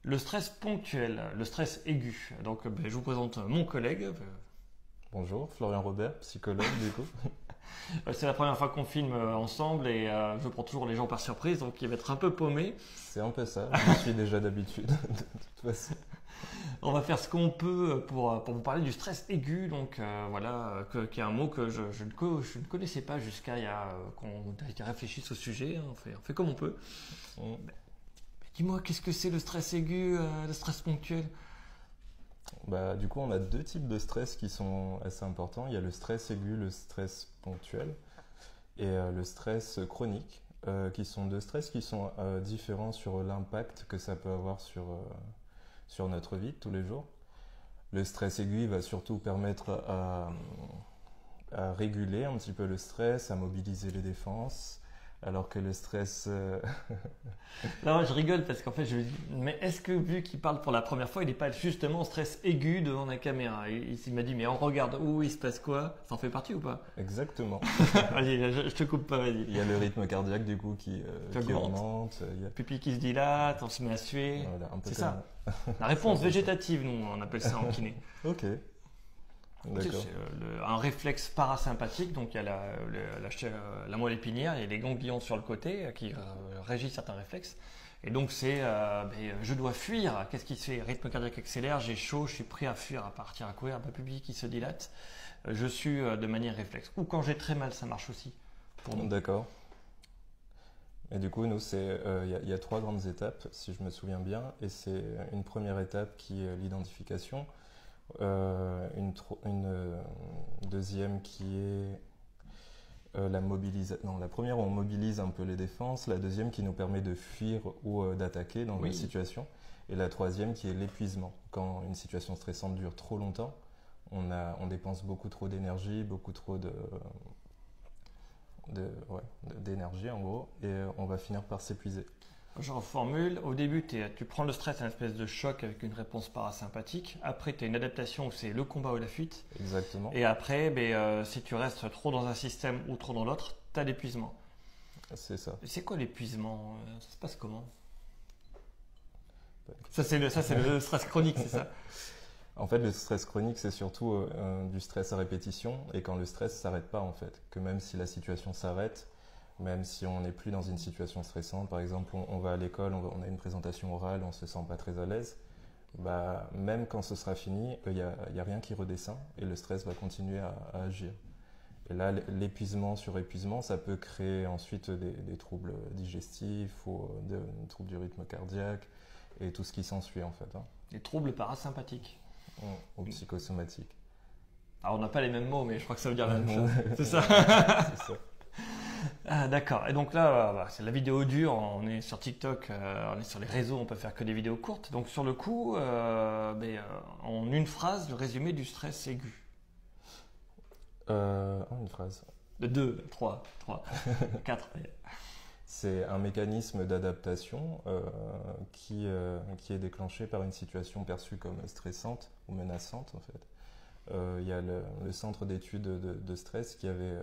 Le stress ponctuel, le stress aigu. Donc, je vous présente mon collègue. Bonjour, Florian Robert, psychologue du coup. C'est la première fois qu'on filme ensemble et je prends toujours les gens par surprise, donc il va être un peu paumé. C'est un peu ça, je suis déjà d'habitude, de toute façon. On va faire ce qu'on peut pour vous parler du stress aigu, donc voilà, qui est un mot que je ne connaissais pas jusqu'à qu'on réfléchisse au sujet. Hein, on fait comme on peut. Mais dis-moi, qu'est-ce que c'est le stress aigu, le stress ponctuel? Du coup, on a deux types de stress qui sont assez importants. Il y a le stress aigu, le stress ponctuel et le stress chronique, qui sont deux stress qui sont différents sur l'impact que ça peut avoir sur notre vie de tous les jours. Le stress aigu va surtout permettre à réguler un petit peu le stress, à mobiliser les défenses, alors que le stress... Là, je rigole parce qu'en fait, je me dis, mais est-ce que vu qu'il parle pour la première fois, il n'est pas justement en stress aigu devant la caméra? Il m'a dit, mais on regarde où il se passe quoi? Ça en fait partie ou pas? Exactement. Vas-y, je te coupe pas, vas-y. Il y a le rythme cardiaque du coup qui augmente. Il y a... Pupille qui se dilate, on se met à suer. Voilà, un peu c'est comme... ça. La réponse végétative, nous, on appelle ça en kiné. Ok. D'accord. C'est un réflexe parasympathique, donc il y a la moelle épinière et les ganglions sur le côté qui régissent certains réflexes. Et donc c'est je dois fuir. Qu'est-ce qui se fait? Rythme cardiaque accélère, j'ai chaud, je suis prêt à fuir, à partir à courir, ma pupille qui se dilate. Je suis de manière réflexe. Ou quand j'ai très mal, ça marche aussi pour nous. D'accord. Et du coup, nous, il y a trois grandes étapes, si je me souviens bien. Et c'est une première étape qui est l'identification. Une deuxième qui est la mobilisation. Non, la première, on mobilise un peu les défenses. La deuxième qui nous permet de fuir ou d'attaquer dans une situation. Et la troisième qui est l'épuisement. Quand une situation stressante dure trop longtemps, on dépense beaucoup trop d'énergie, beaucoup trop d'énergie en gros, et on va finir par s'épuiser. Je reformule, au début tu prends le stress, une espèce de choc avec une réponse parasympathique, après tu as une adaptation où c'est le combat ou la fuite. Exactement. Et après, si tu restes trop dans un système ou trop dans l'autre, tu as l'épuisement. C'est ça. C'est quoi l'épuisement? Ça se passe comment? Ça c'est le stress chronique, c'est ça? En fait, le stress chronique, c'est surtout du stress à répétition, et quand le stress ne s'arrête pas en fait, que même si la situation s'arrête, même si on n'est plus dans une situation stressante, par exemple, on va à l'école, on a une présentation orale, on se sent pas très à l'aise, même quand ce sera fini, il n'y a rien qui redescend et le stress va continuer à agir. Et là, l'épuisement sur épuisement, ça peut créer ensuite des troubles digestifs ou des troubles du rythme cardiaque et tout ce qui s'ensuit en fait. Des troubles parasympathiques. Ou psychosomatiques. Alors on n'a pas les mêmes mots, mais je crois que ça veut dire la même chose. C'est ça. C'est ça. Ah, d'accord. Et donc là, c'est la vidéo dure. On est sur TikTok, on est sur les réseaux, on peut faire que des vidéos courtes. Donc sur le coup, en une phrase, le résumé du stress aigu. Une phrase. De 2, 3, 4. C'est un mécanisme d'adaptation qui est déclenché par une situation perçue comme stressante ou menaçante en fait. Il y a le centre d'études de stress qui avait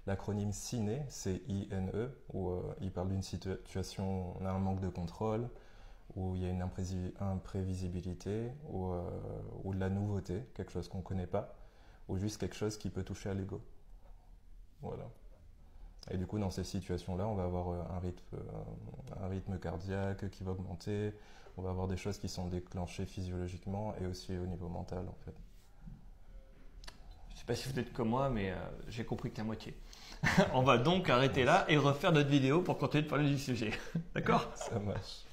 l'acronyme CINE, C-I-N-E, où il parle d'une situation, on a un manque de contrôle, où il y a une imprévisibilité, ou de la nouveauté, quelque chose qu'on ne connaît pas, ou juste quelque chose qui peut toucher à l'ego. Voilà. Et du coup, dans ces situations-là, on va avoir un rythme cardiaque qui va augmenter, on va avoir des choses qui sont déclenchées physiologiquement et aussi au niveau mental en fait. Je ne sais pas si vous êtes comme moi, mais j'ai compris que la moitié. On va donc arrêter là et refaire notre vidéo pour continuer de parler du sujet. D'accord? Ça marche.